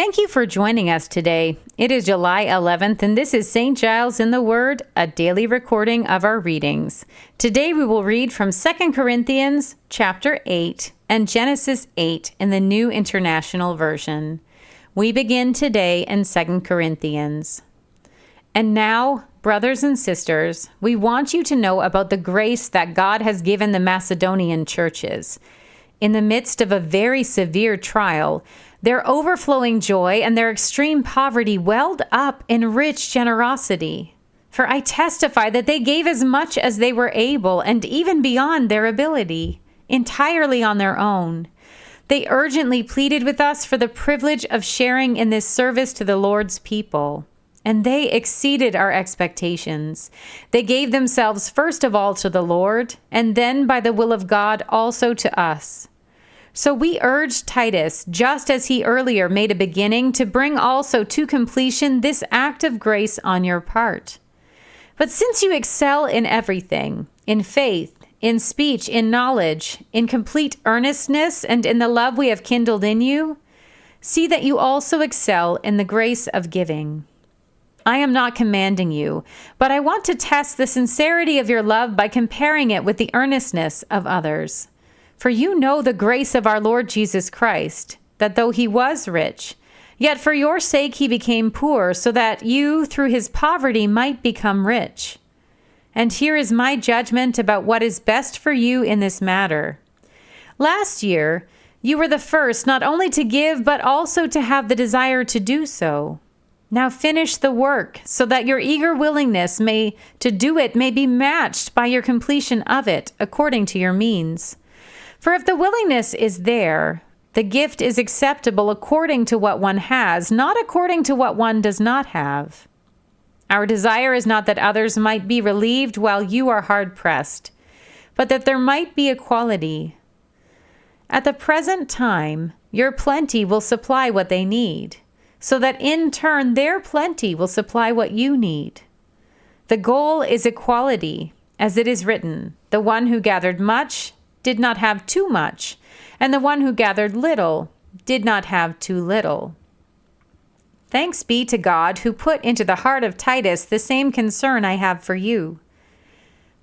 Thank you for joining us today. It is July 11th, and this is St. Giles in the Word, a daily recording of our readings. Today we will read from 2 Corinthians chapter 8 and Genesis 8 in the New International Version. We begin today in 2 Corinthians. And now, brothers and sisters, we want you to know about the grace that God has given the Macedonian churches. In the midst of a very severe trial, their overflowing joy and their extreme poverty welled up in rich generosity. For I testify that they gave as much as they were able, and even beyond their ability, entirely on their own. They urgently pleaded with us for the privilege of sharing in this service to the Lord's people. And they exceeded our expectations. They gave themselves first of all to the Lord, and then by the will of God also to us. So we urged Titus, just as he earlier made a beginning, to bring also to completion this act of grace on your part. But since you excel in everything, in faith, in speech, in knowledge, in complete earnestness, and in the love we have kindled in you, see that you also excel in the grace of giving. I am not commanding you, but I want to test the sincerity of your love by comparing it with the earnestness of others. For you know the grace of our Lord Jesus Christ, that though he was rich, yet for your sake he became poor, so that you through his poverty might become rich. And here is my judgment about what is best for you in this matter. Last year, you were the first not only to give, but also to have the desire to do so. Now finish the work, so that your eager willingness to do it may be matched by your completion of it, according to your means. For if the willingness is there, the gift is acceptable according to what one has, not according to what one does not have. Our desire is not that others might be relieved while you are hard-pressed, but that there might be equality. At the present time, your plenty will supply what they need, so that in turn their plenty will supply what you need. The goal is equality, as it is written, "The one who gathered much did not have too much, and the one who gathered little did not have too little." Thanks be to God who put into the heart of Titus the same concern I have for you.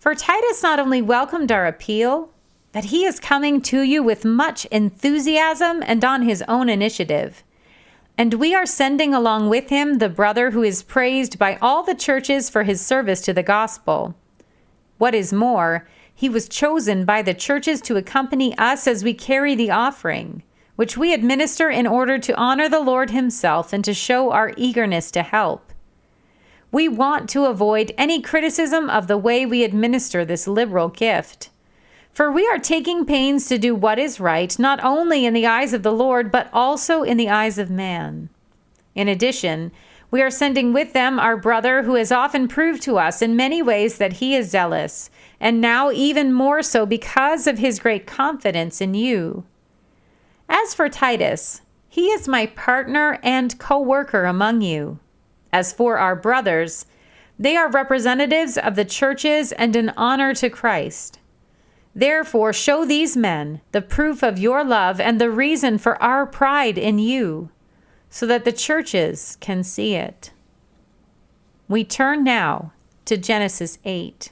For Titus not only welcomed our appeal, but he is coming to you with much enthusiasm and on his own initiative. And we are sending along with him the brother who is praised by all the churches for his service to the gospel. What is more, he was chosen by the churches to accompany us as we carry the offering, which we administer in order to honor the Lord himself and to show our eagerness to help. We want to avoid any criticism of the way we administer this liberal gift. For we are taking pains to do what is right, not only in the eyes of the Lord, but also in the eyes of man. In addition, we are sending with them our brother who has often proved to us in many ways that he is zealous, and now even more so because of his great confidence in you. As for Titus, he is my partner and co-worker among you. As for our brothers, they are representatives of the churches and an honor to Christ. Therefore, show these men the proof of your love and the reason for our pride in you, so that the churches can see it. We turn now to Genesis 8.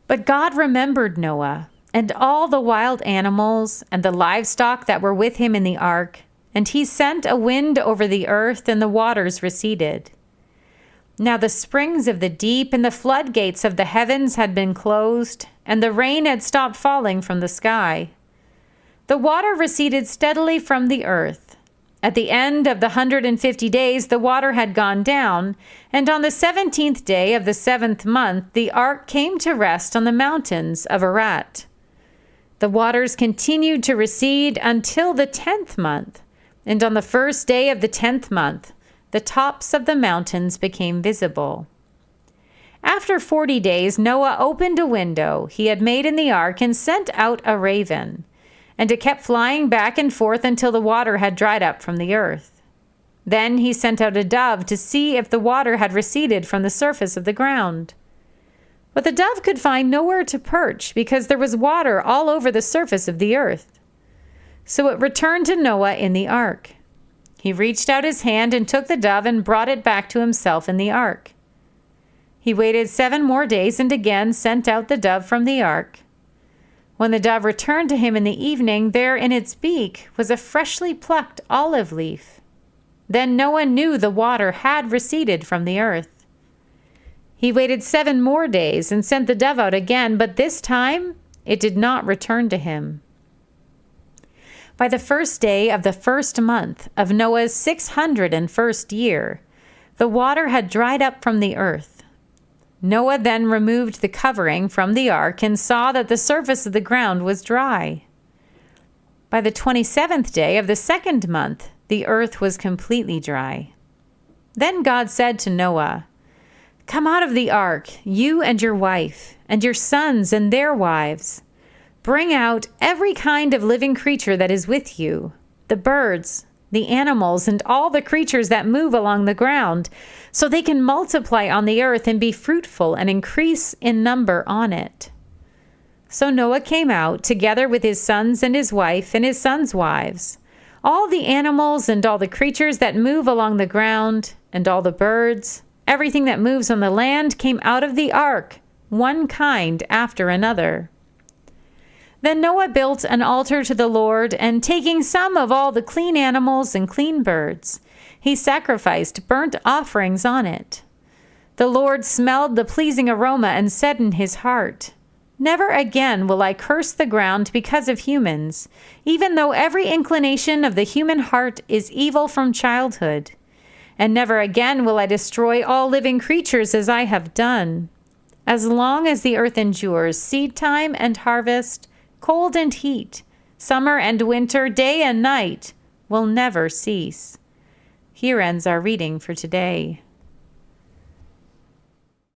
But God remembered Noah and all the wild animals and the livestock that were with him in the ark, and he sent a wind over the earth, and the waters receded. Now the springs of the deep and the floodgates of the heavens had been closed, and the rain had stopped falling from the sky. The water receded steadily from the earth. At the end of the 150 days, the water had gone down, and on the 17th day of the 7th month, the ark came to rest on the mountains of Ararat. The waters continued to recede until the 10th month, and on the first day of the 10th month, the tops of the mountains became visible. After 40 days, Noah opened a window he had made in the ark and sent out a raven, and it kept flying back and forth until the water had dried up from the earth. Then he sent out a dove to see if the water had receded from the surface of the ground. But the dove could find nowhere to perch because there was water all over the surface of the earth. So it returned to Noah in the ark. He reached out his hand and took the dove and brought it back to himself in the ark. He waited 7 more days and again sent out the dove from the ark. When the dove returned to him in the evening, there in its beak was a freshly plucked olive leaf. Then Noah knew the water had receded from the earth. He waited 7 more days and sent the dove out again, but this time it did not return to him. By the first day of the first month of Noah's 601st year, the water had dried up from the earth. Noah then removed the covering from the ark and saw that the surface of the ground was dry. By the 27th day of the second month, the earth was completely dry. Then God said to Noah, "Come out of the ark, you and your wife, and your sons and their wives. Bring out every kind of living creature that is with you, the birds, the animals, and all the creatures that move along the ground, so they can multiply on the earth and be fruitful and increase in number on it." So Noah came out, together with his sons and his wife and his sons' wives. All the animals and all the creatures that move along the ground, and all the birds, everything that moves on the land came out of the ark, one kind after another. Then Noah built an altar to the Lord, and taking some of all the clean animals and clean birds, he sacrificed burnt offerings on it. The Lord smelled the pleasing aroma and said in his heart, "Never again will I curse the ground because of humans, even though every inclination of the human heart is evil from childhood. And never again will I destroy all living creatures as I have done. As long as the earth endures, seed time and harvest, cold and heat, summer and winter, day and night will never cease." Here ends our reading for today.